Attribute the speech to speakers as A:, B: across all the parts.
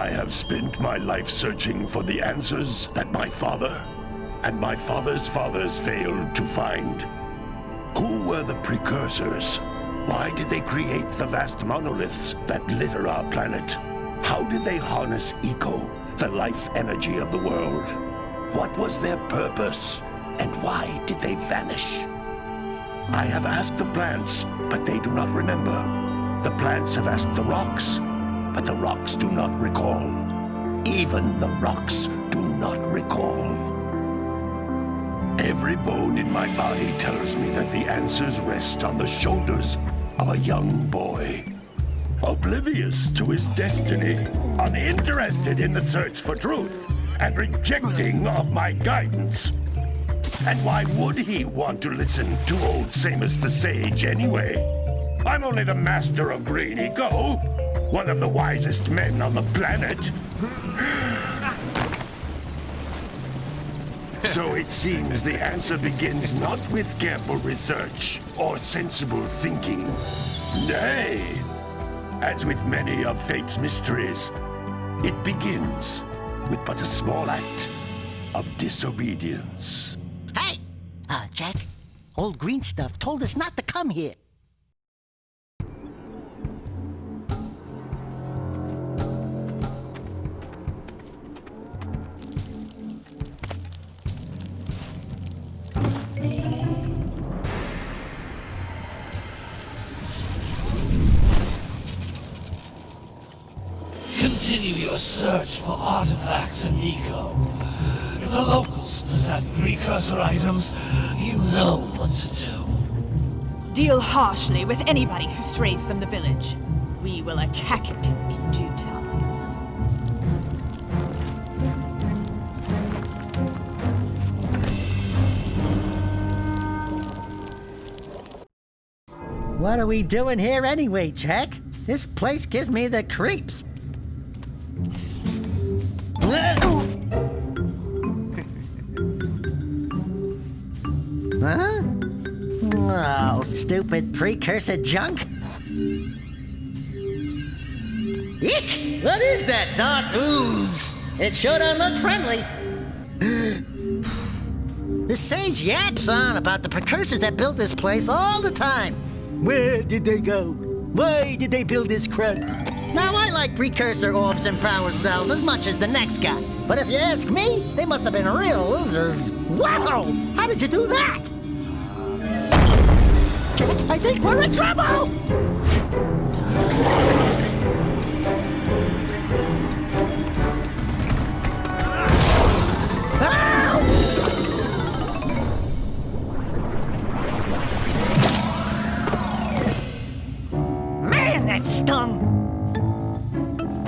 A: I have spent my life searching for the answers that my father and my father's fathers failed to find. Who were the Precursors? Why did they create the vast monoliths that litter our planet? How did they harness eco, the life energy of the world? What was their purpose? And why did they vanish? I have asked the plants, but they do not remember. The plants have asked the rocks, but the rocks do not recall. Even the rocks do not recall. Every bone in my body tells me that the answers rest on the shoulders of a young boy. Oblivious to his destiny, uninterested in the search for truth, and rejecting of my guidance. And why would he want to listen to old Samos the Sage anyway? I'm only the master of green eco, one of the wisest men on the planet. So it seems the answer begins not with careful research or sensible thinking. Nay, as with many of fate's mysteries, it begins with but a small act of disobedience.
B: Hey! Jak, old green stuff told us not to come here.
C: Continue your search for artifacts and eco. If the locals possess precursor items, you know what to do.
D: Deal harshly with anybody who strays from the village. We will attack it in due time.
B: What are we doing here anyway, Jak? This place gives me the creeps. Huh? Oh, stupid precursor junk. Eek! What is that dark ooze? It sure don't look friendly. The sage yaps on about the precursors that built this place all the time. Where did they go? Why did they build this crud? Now, I like precursor orbs and power cells as much as the next guy. But if you ask me, they must have been real losers. Whoa! How did you do that? I think we're in trouble! Man, that stung!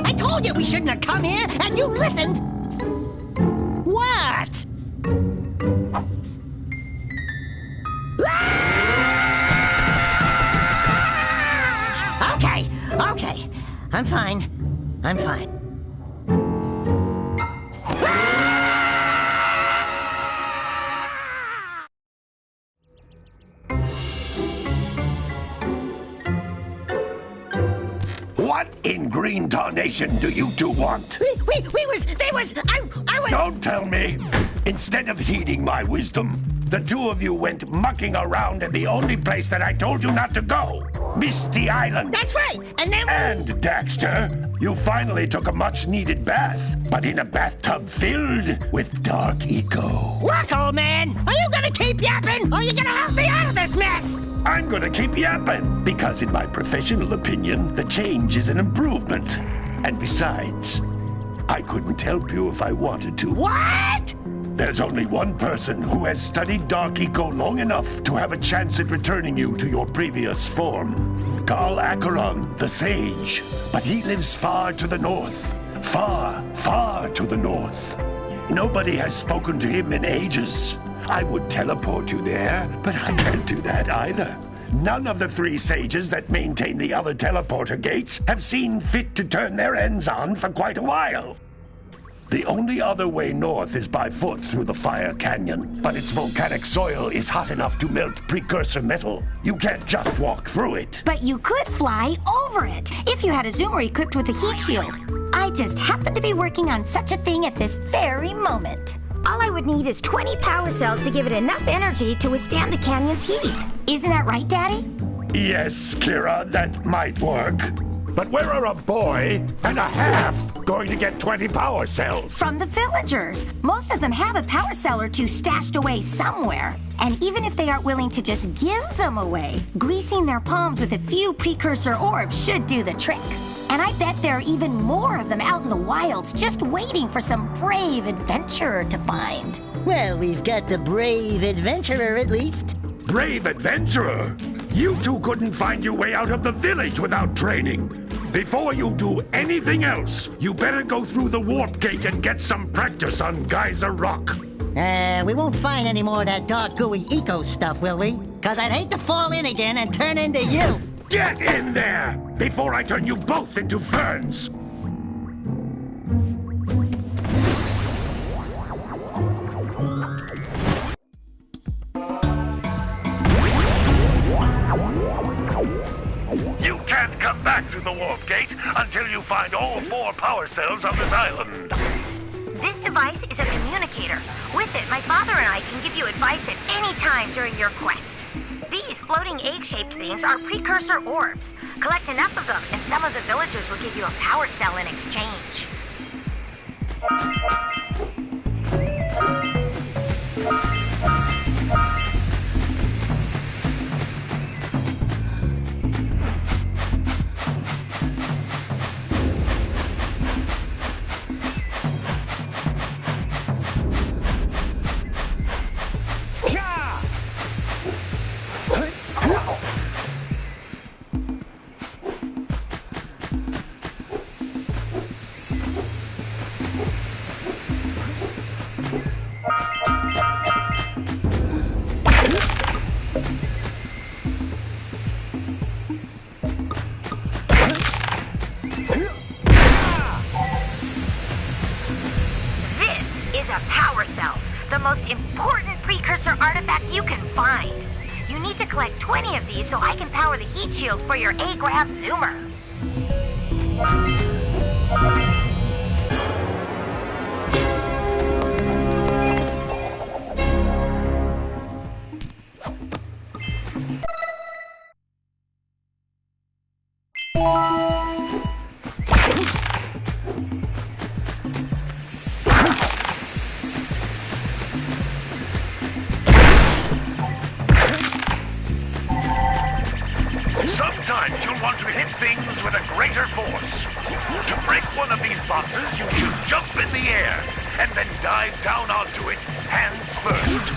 B: I told you we shouldn't have come here, and you listened! What? Okay. I'm fine.
A: What in green tarnation do you two want?
B: I was...
A: Don't tell me! Instead of heeding my wisdom, the two of you went mucking around in the only place that I told you not to go. Misty Island.
B: That's right, and then...
A: And, Daxter, you finally took a much-needed bath, but in a bathtub filled with dark eco.
B: Look, old man, are you gonna keep yapping, or are you gonna help me out of this mess?
A: I'm gonna keep yapping, because in my professional opinion, the change is an improvement. And besides, I couldn't help you if I wanted to.
B: What?
A: There's only one person who has studied dark eco long enough to have a chance at returning you to your previous form. Gol and Maia Acheron, the Sage. But he lives far to the north. Far, far to the north. Nobody has spoken to him in ages. I would teleport you there, but I can't do that either. None of the three sages that maintain the other teleporter gates have seen fit to turn their ends on for quite a while. The only other way north is by foot through the Fire Canyon, but its volcanic soil is hot enough to melt precursor metal. You can't just walk through it.
E: But you could fly over it, if you had a zoomer equipped with a heat shield. I just happen to be working on such a thing at this very moment. All I would need is 20 power cells to give it enough energy to withstand the canyon's heat. Isn't that right, Daddy?
A: Yes, Kira, that might work. But where are a boy and a half going to get 20 power cells?
E: From the villagers. Most of them have a power cell or two stashed away somewhere. And even if they aren't willing to just give them away, greasing their palms with a few precursor orbs should do the trick. And I bet there are even more of them out in the wilds just waiting for some brave adventurer to find.
B: Well, we've got the brave adventurer at least.
A: Brave adventurer? You two couldn't find your way out of the village without training. Before you do anything else, you better go through the warp gate and get some practice on Geyser Rock.
B: We won't find any more of that dark gooey eco stuff, will we? 'Cause I'd hate to fall in again and turn into you.
A: Get in there before I turn you both into ferns. You can't come back through the warp gate until you find all 4 power cells on this island.
E: This device is a communicator. With it, my father and I can give you advice at any time during your quest. These floating egg-shaped things are precursor orbs. Collect enough of them, and some of the villagers will give you a power cell in exchange. The most important precursor artifact you can find. You need to collect 20 of these so I can power the heat shield for your A-Grav zoomer.
A: Sometimes you'll want to hit things with a greater force. To break one of these boxes, you should jump in the air and then dive down onto it, hands first.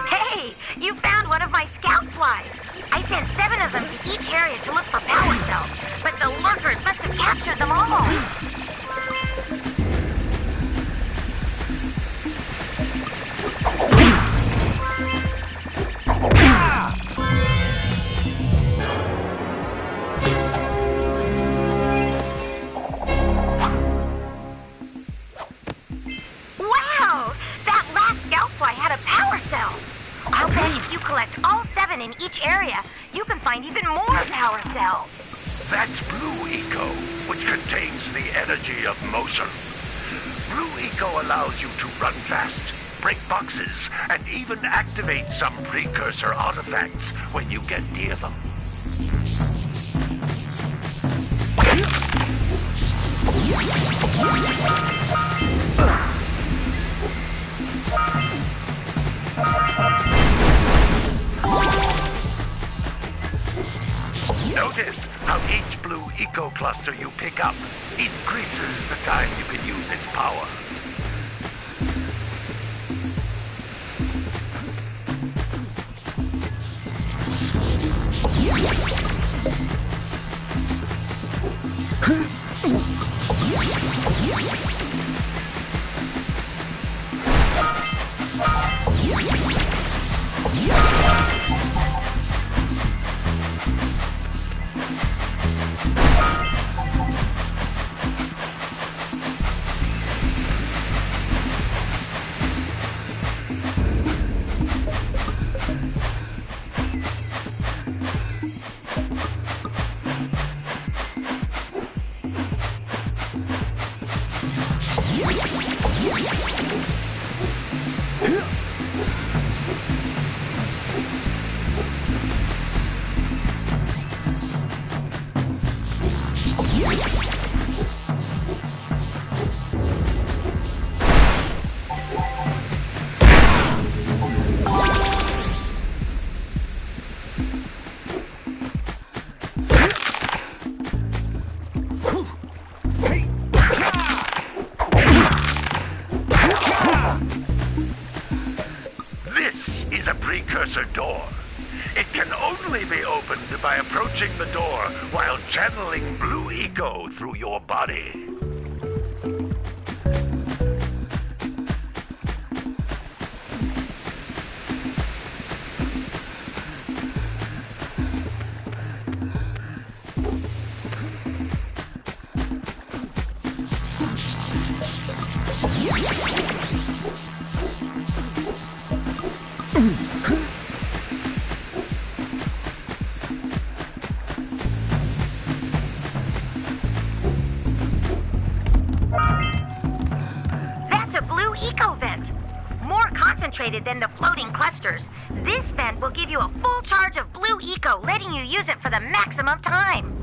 E: Hey, you found one of my scout flies. I sent 7 of them to each area to look for power cells, but the lurkers must have captured them all. Wow! That last scout fly had a power cell. I'll bet if you collect all 7 in each area, you can find even more power cells.
A: That's Blue Eco, which contains the energy of motion. Blue Eco allows you to run fast, break boxes, and even activate some precursor artifacts when you get near them. Notice how each Blue Eco cluster you pick up increases the time you can use its power. Precursor door. It can only be opened by approaching the door while channeling blue eco through your body.
E: Than the floating clusters. This vent will give you a full charge of blue eco, letting you use it for the maximum time.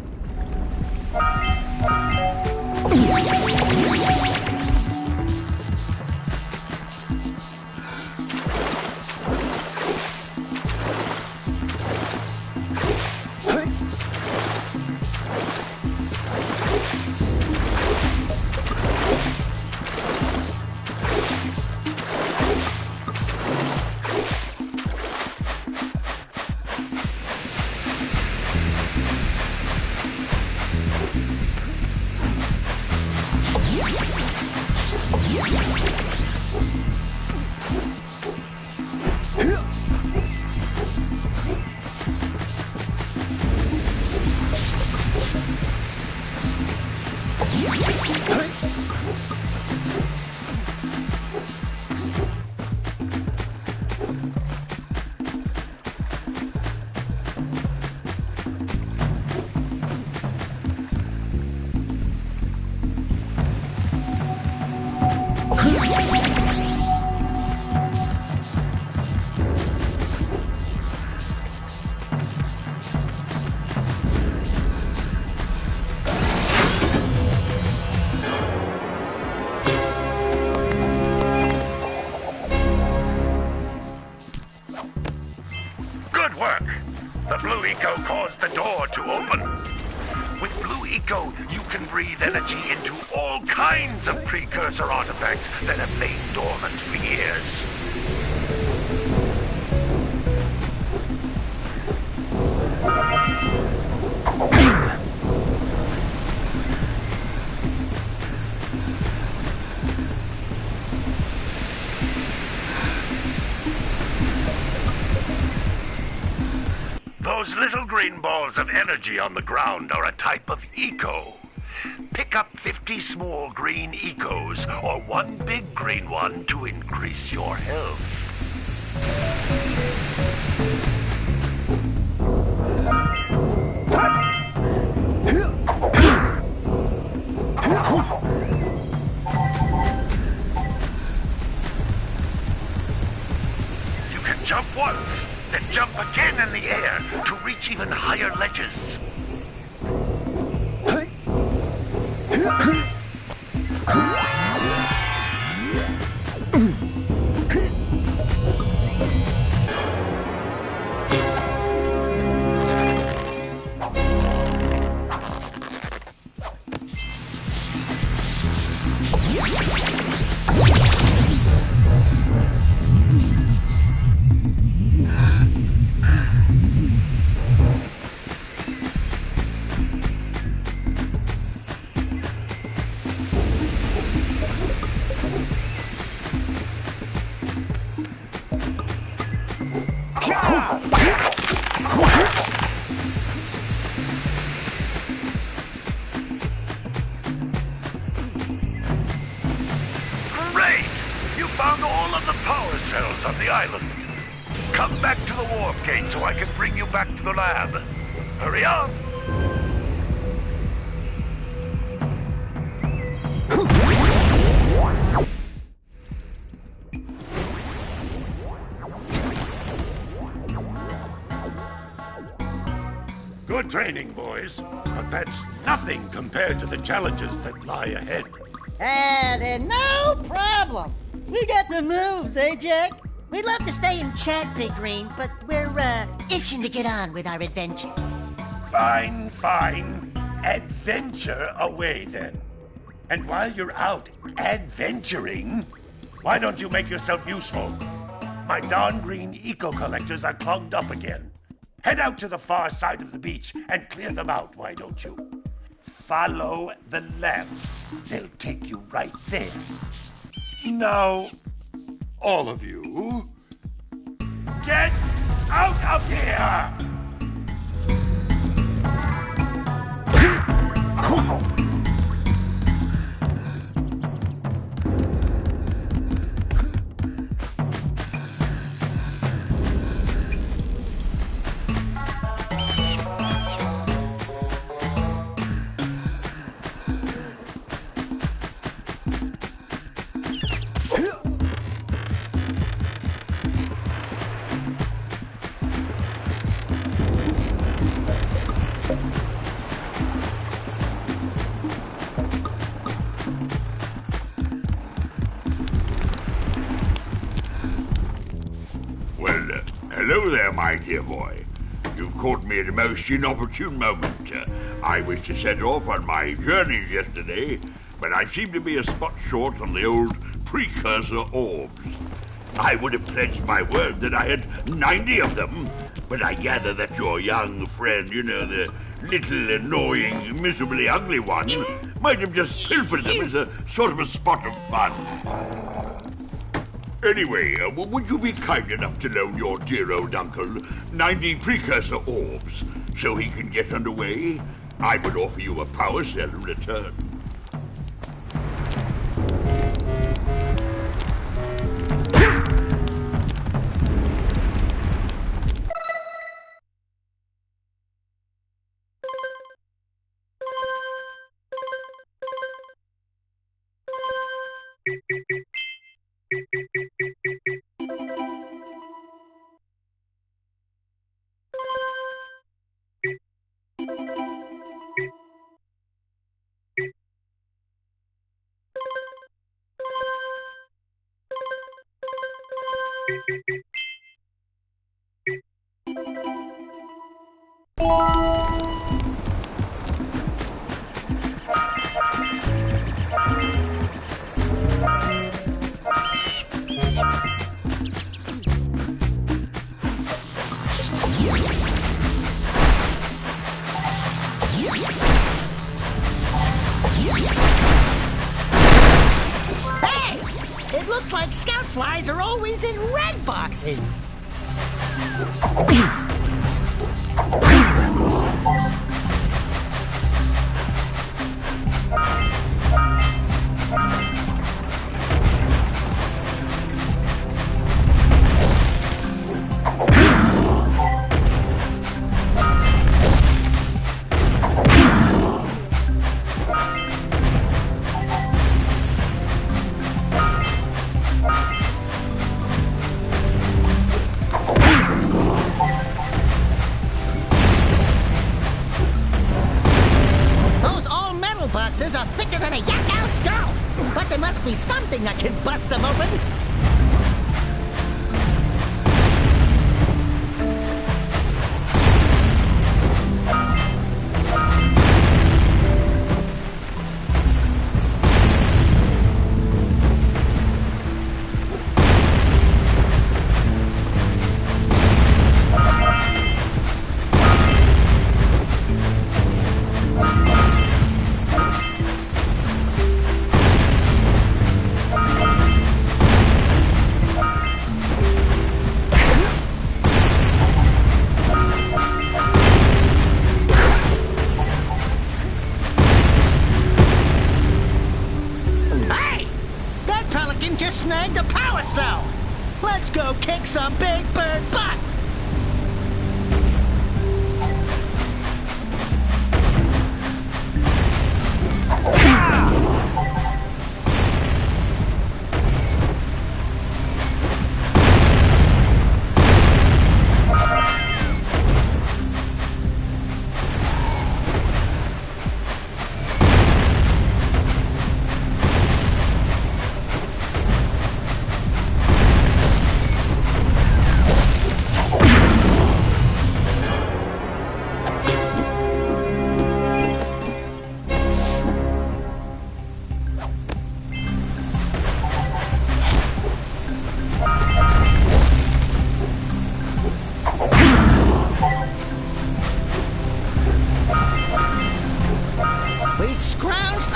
A: Energy into all kinds of precursor artifacts that have lain dormant for years. Those little green balls of energy on the ground are a type of eco. Pick up 50 small green ecos or one big green one to increase your health. You can jump once, then jump again in the air to reach even higher ledges. Great! You found all of the power cells on the island. Come back to the warp gate so I can bring you back to the lab. Hurry up! Good training, boys. But that's nothing compared to the challenges that lie ahead.
B: Then no problem. We got the moves, eh, Jack?
E: We'd love to stay and chat, Big Green, but we're, itching to get on with our adventures.
A: Fine, fine. Adventure away, then. And while you're out adventuring, why don't you make yourself useful? My darn green eco-collectors are clogged up again. Head out to the far side of the beach and clear them out, why don't you? Follow the lamps. They'll take you right there. Now, all of you, get out of here!
F: Hello there, my dear boy. You've caught me at a most inopportune moment. I was to set off on my journeys yesterday, but I seem to be a spot short on the old Precursor orbs. I would have pledged my word that I had 90 of them, but I gather that your young friend, you know, the little annoying, miserably ugly one, might have just pilfered them as a sort of a spot of fun. Anyway, would you be kind enough to loan your dear old uncle 90 Precursor orbs so he can get underway? I would offer you a power cell in return.
B: Hey! It looks like scout flies are always in red boxes. Boxes are thicker than a yak skull, but there must be something that can bust them open. Snagged a power cell! Let's go kick some big bird butt!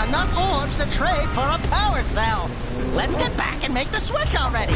B: enough orbs to trade for a power cell. Let's get back and make the switch already.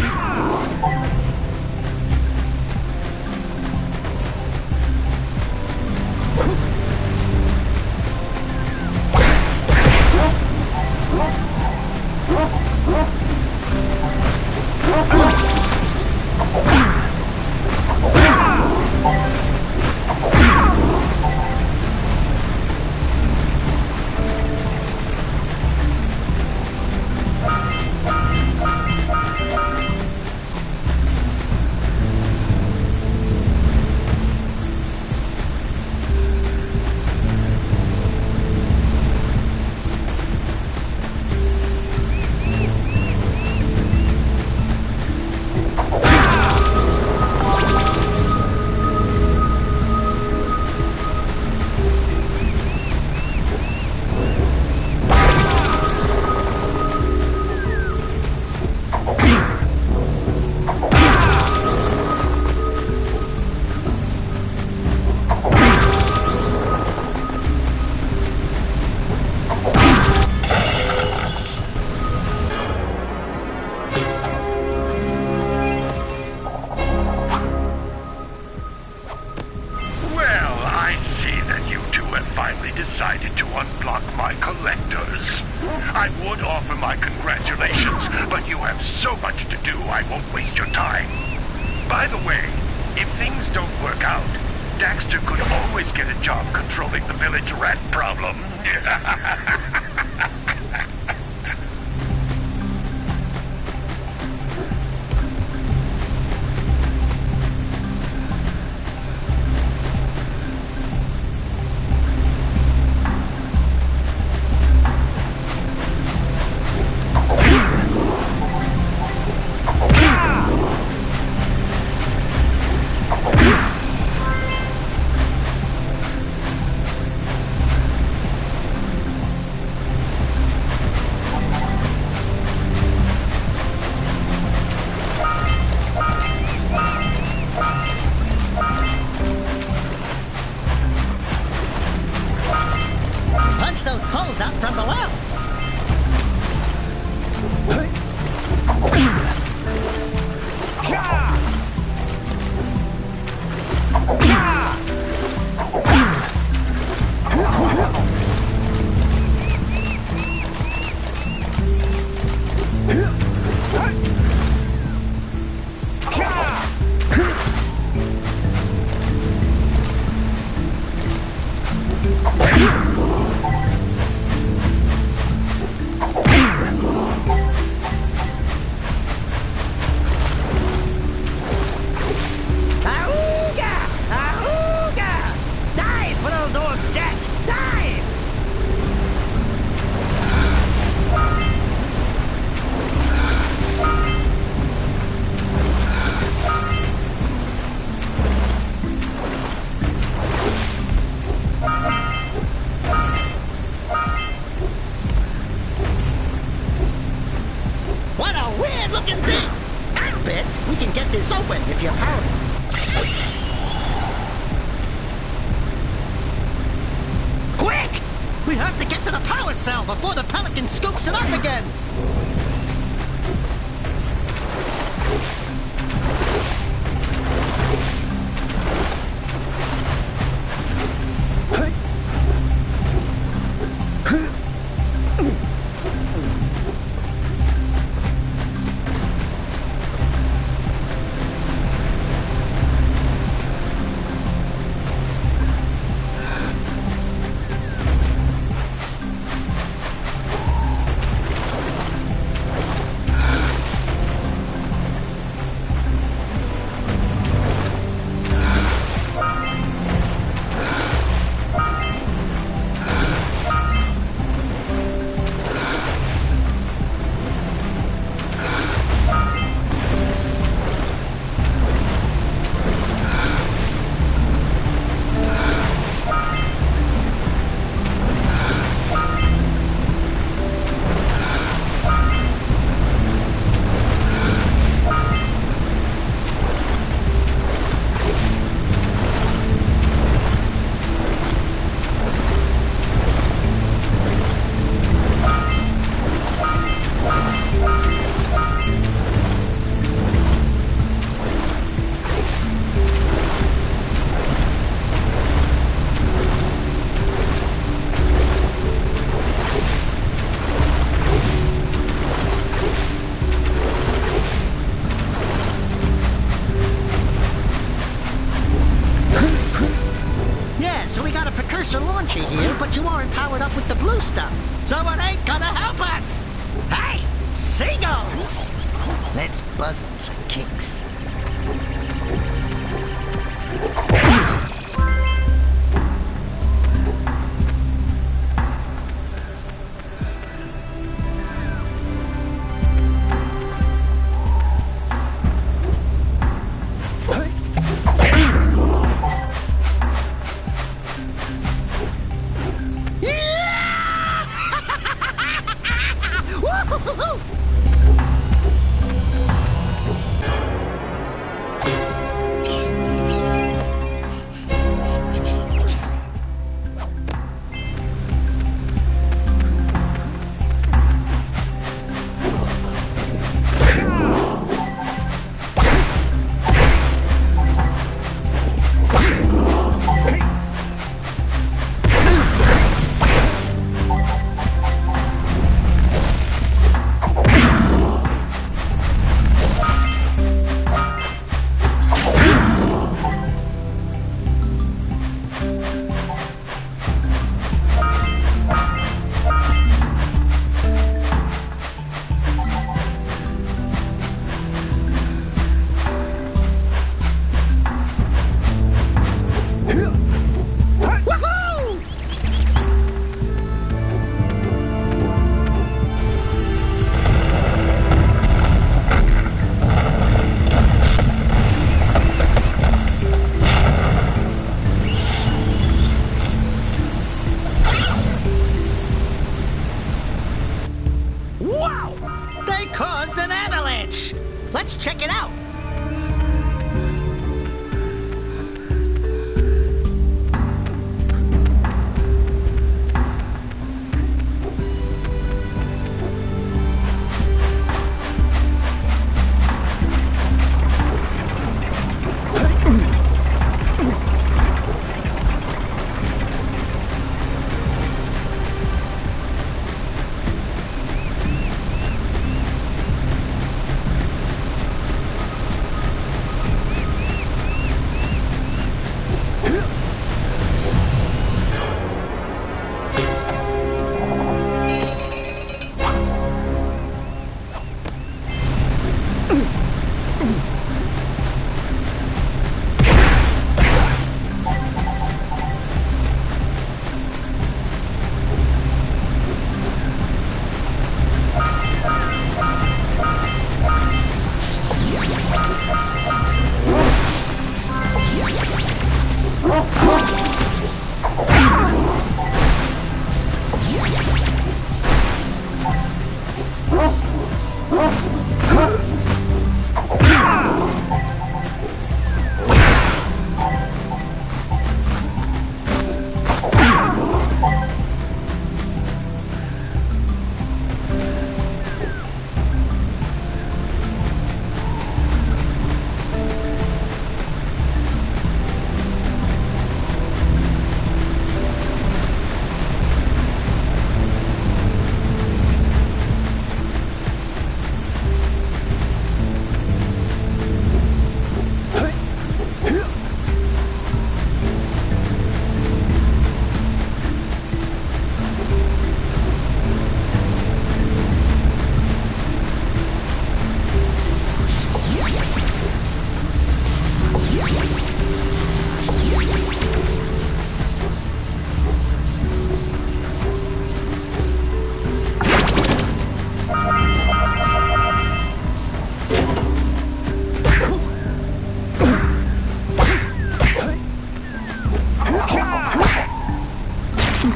A: Decided to unblock my collectors. I would offer my congratulations, but you have so much to do I won't waste your time. By the way, if things don't work out, Daxter could always get a job controlling the village rat problem.
B: Before the pelican scoops it up again! Precursor launcher here, but you aren't powered up with the blue stuff. So it ain't gonna help us! Hey, seagulls! Let's buzz them for kicks. Let's check it out.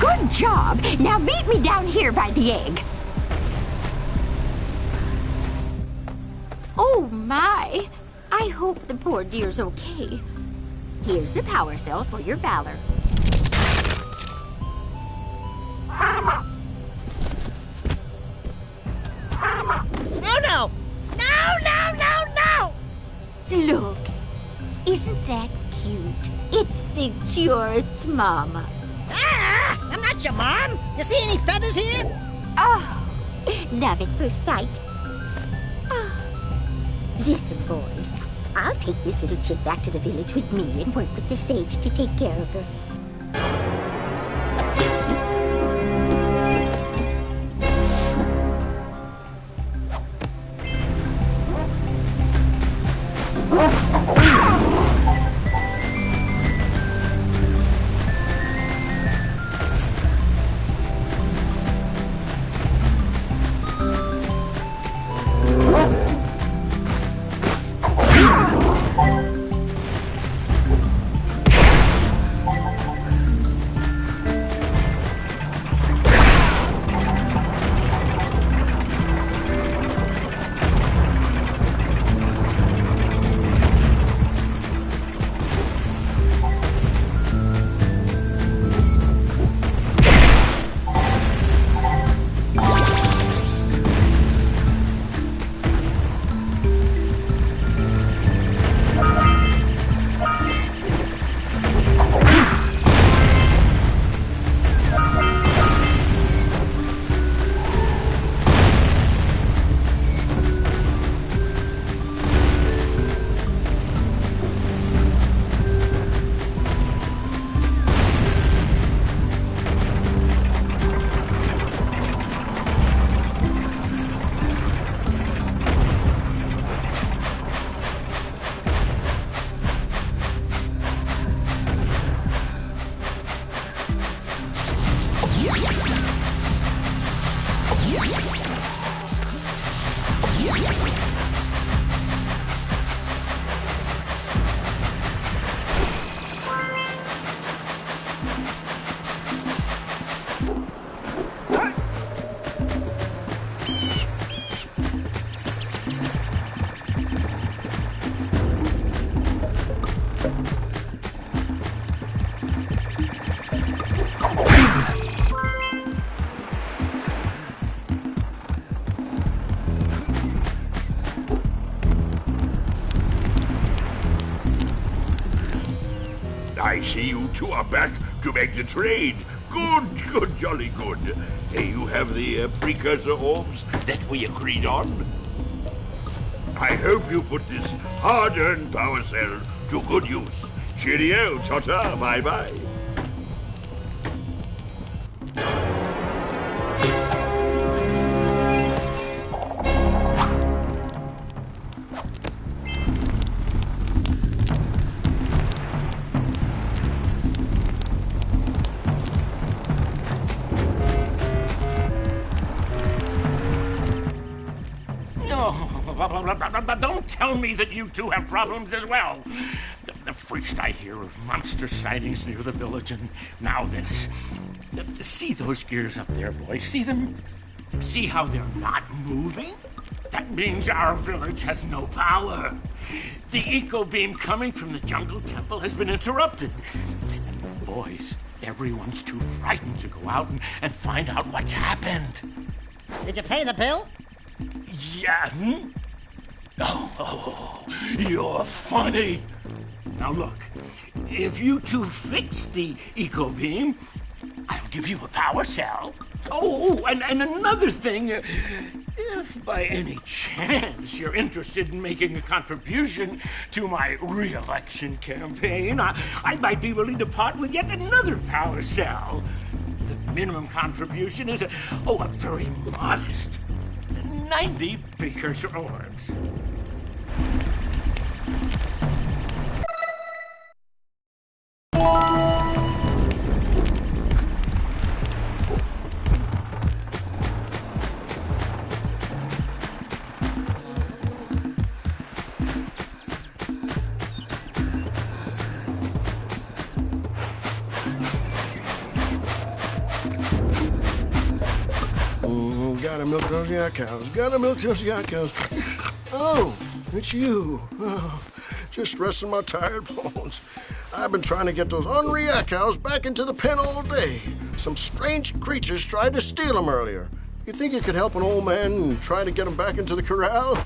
E: Good job. Now meet me down here by the egg. Oh, my. I hope the poor dear's okay. Here's a power cell for your valor.
B: Oh, no! No, no, no, no!
E: Look, isn't that cute? It thinks you're its mama.
B: Ah! I'm not your mom! You see any feathers here?
E: Oh, love at first sight. Oh. Listen, boys. I'll take this little chick back to the village with me and work with the sage to take care of her.
F: I see you two are back to make the trade. Good, jolly good. Hey, you have the precursor orbs that we agreed on? I hope you put this hard-earned power cell to good use. Cheerio, Tota, bye-bye.
G: Don't tell me that you two have problems as well. First I hear of monster sightings near the village, and now this. See those gears up there, boys? See them? See how they're not moving? That means our village has no power. The eco beam coming from the jungle temple has been interrupted. And boys, everyone's too frightened to go out and find out what's happened.
B: Did you pay the bill?
G: Yeah. Oh, you're funny. Now look, if you two fix the eco beam, I'll give you a power cell. Oh, and another thing, if by any chance you're interested in making a contribution to my re-election campaign, I might be willing to part with yet another power cell. The minimum contribution is a very modest 90 precursor orbs.
H: Gotta milk those yak cows. Gotta milk those yak cows. Oh, it's you. Oh, just resting my tired bones. I've been trying to get those ornery yak cows back into the pen all day. Some strange creatures tried to steal them earlier. You think you could help an old man and try to get them back into the corral?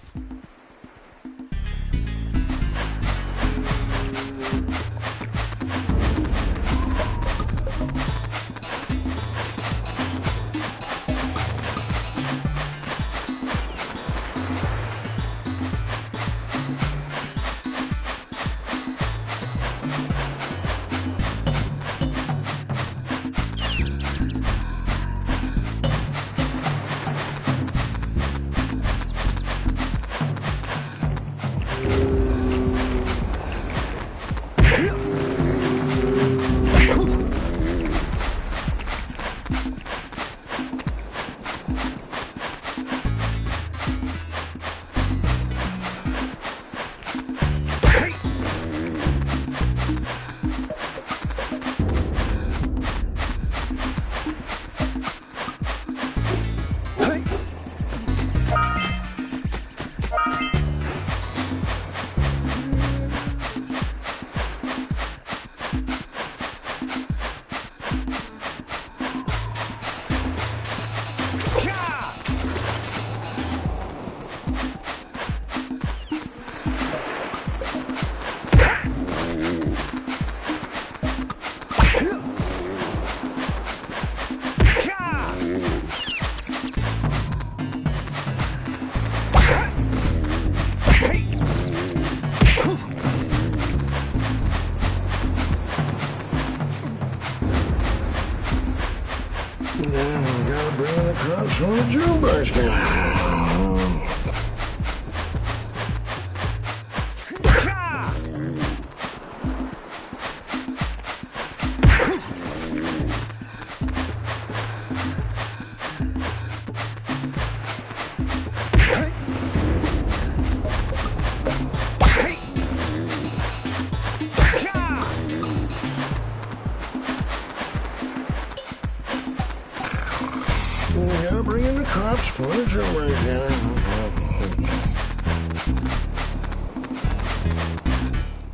H: bring in the cops, furniture right here.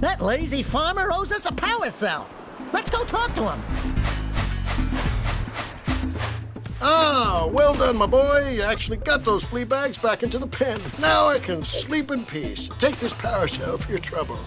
B: That lazy farmer owes us a power cell. Let's go talk to him.
H: Ah, well done, my boy. You actually got those flea bags back into the pen. Now I can sleep in peace. Take this power cell for your trouble.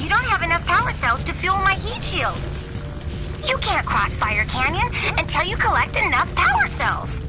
E: You don't have enough power cells to fuel my heat shield. You can't cross Fire Canyon until you collect enough power cells.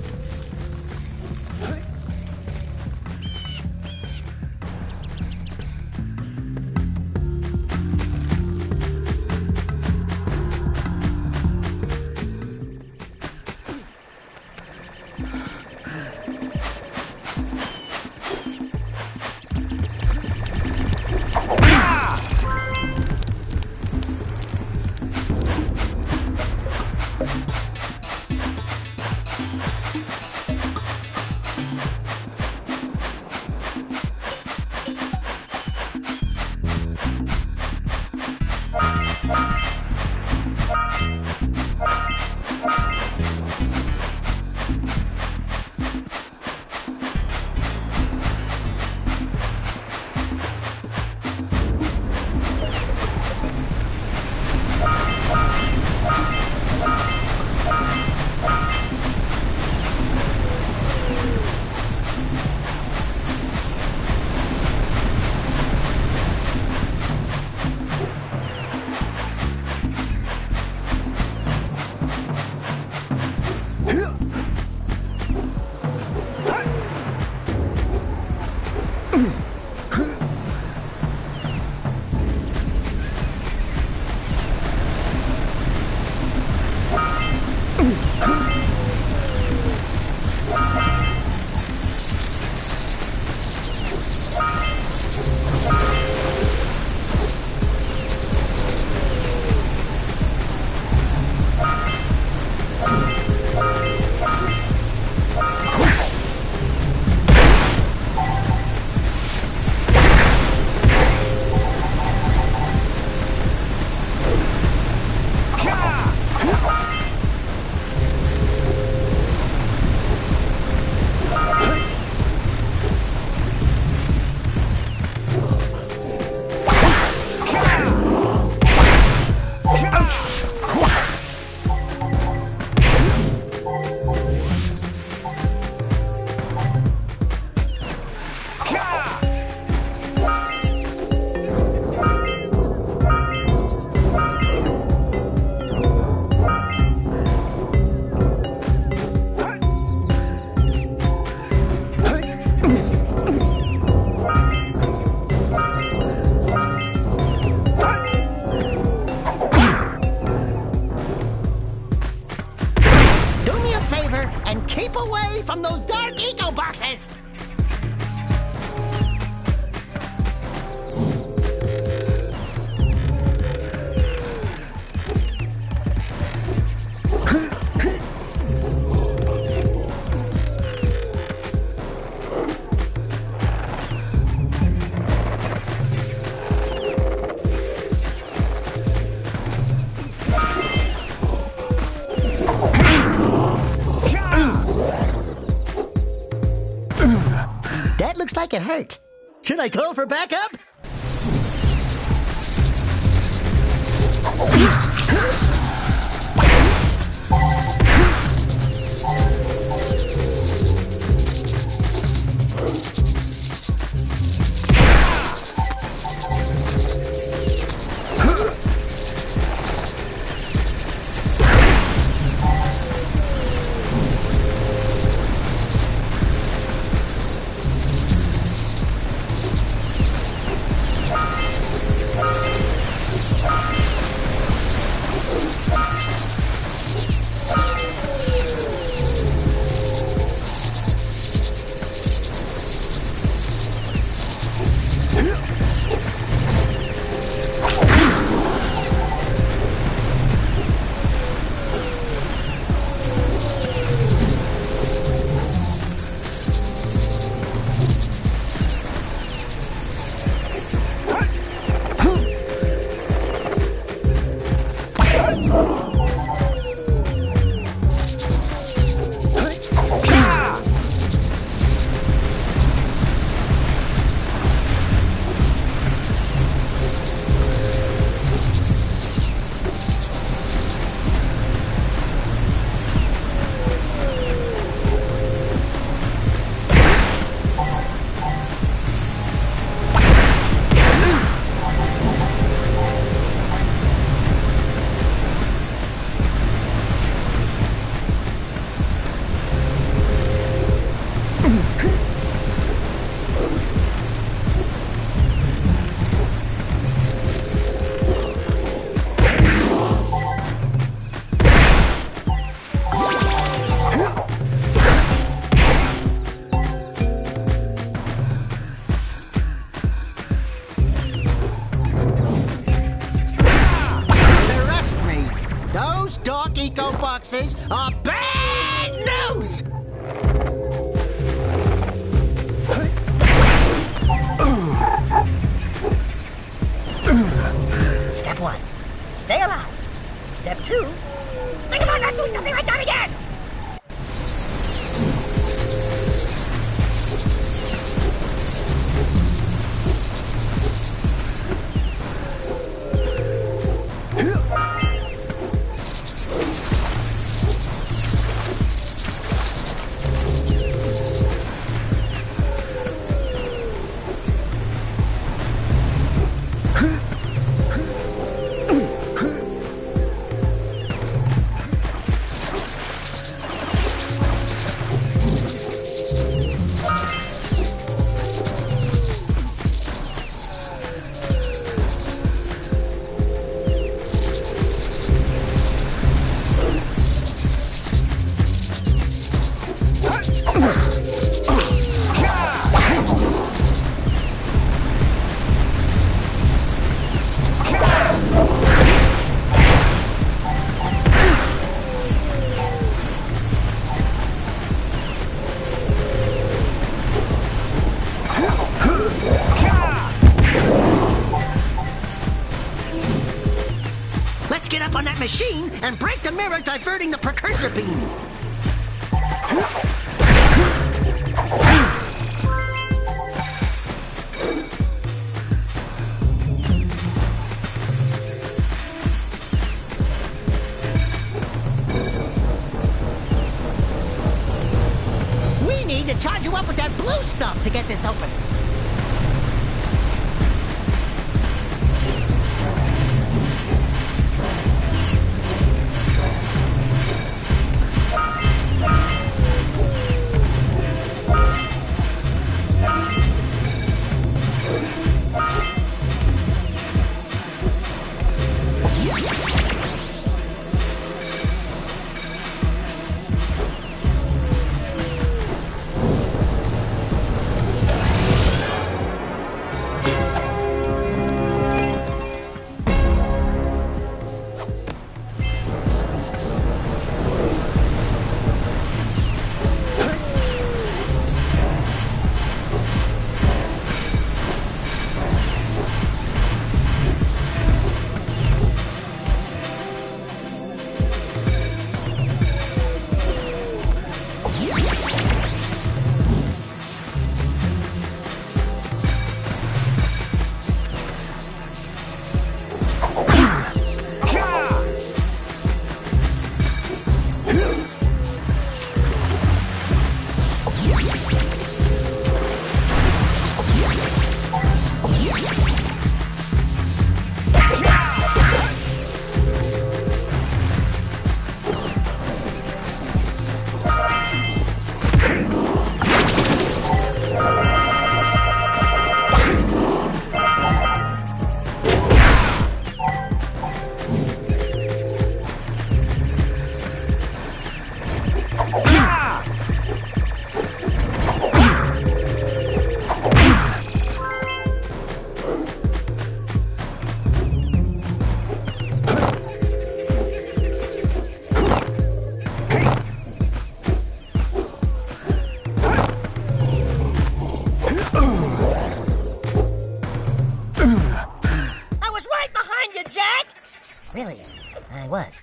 B: from those dark eco boxes! That looks like it hurt. Should I call for backup? boxes are bad news! Step 1, stay alive. Step 2, think about not doing something like that again! Machine and break the mirror diverting the Precursor beam. We need to charge you up with that blue stuff to get this open. Really, I was.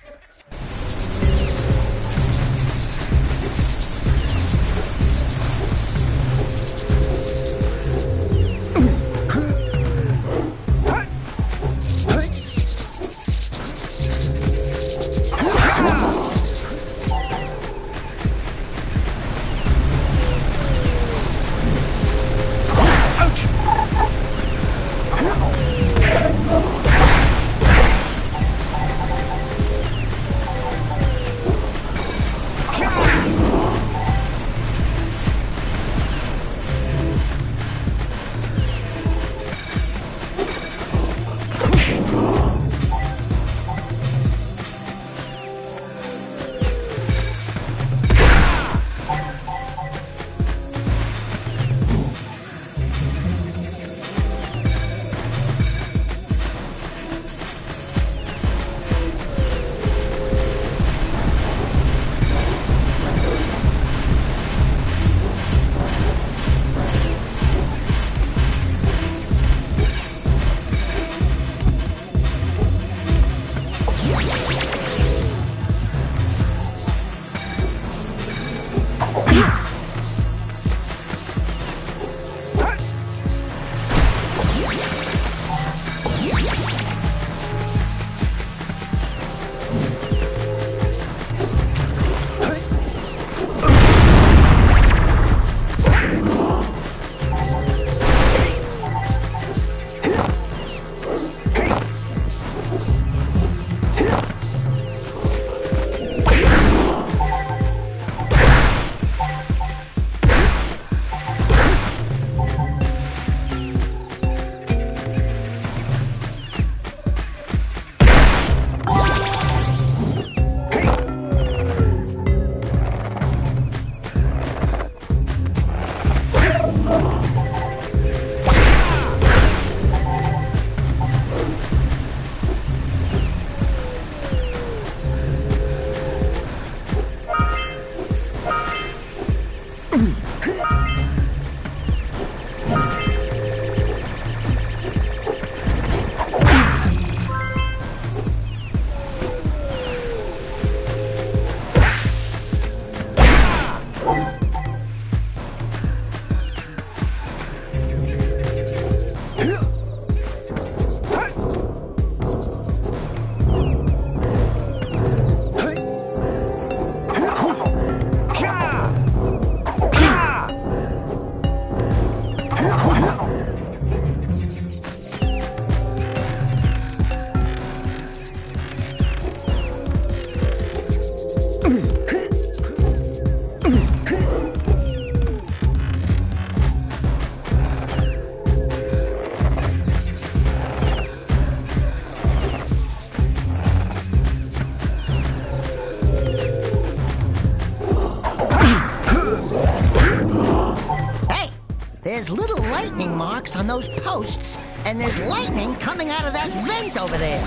B: marks on those posts, and there's lightning coming out of that vent over there.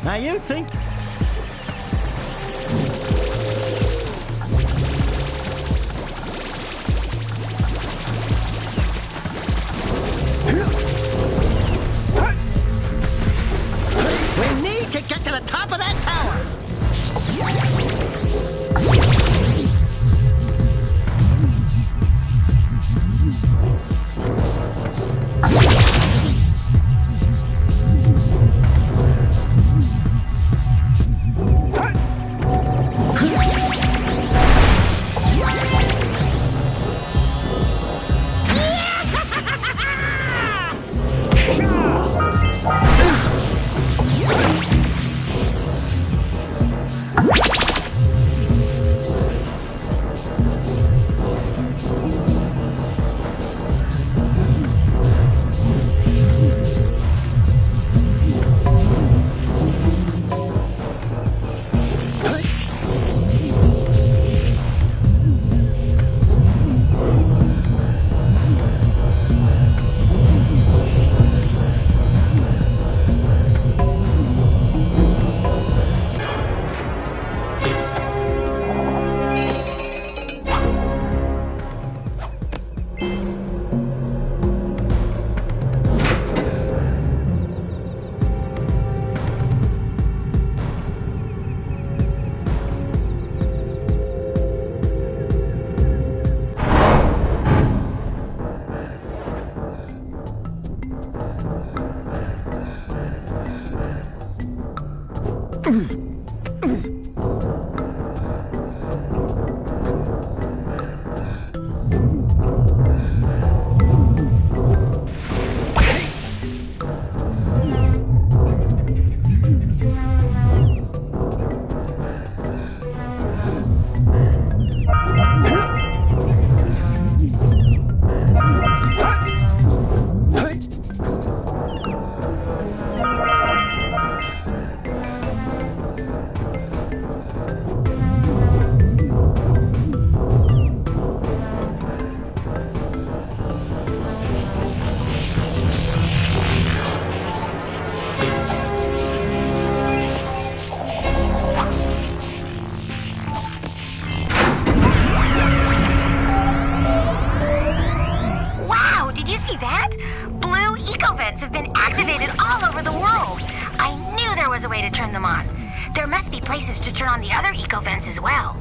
B: Now you think... We need to get to the top of that tower!
E: There was a way to turn them on. There must be places to turn on the other eco vents as well.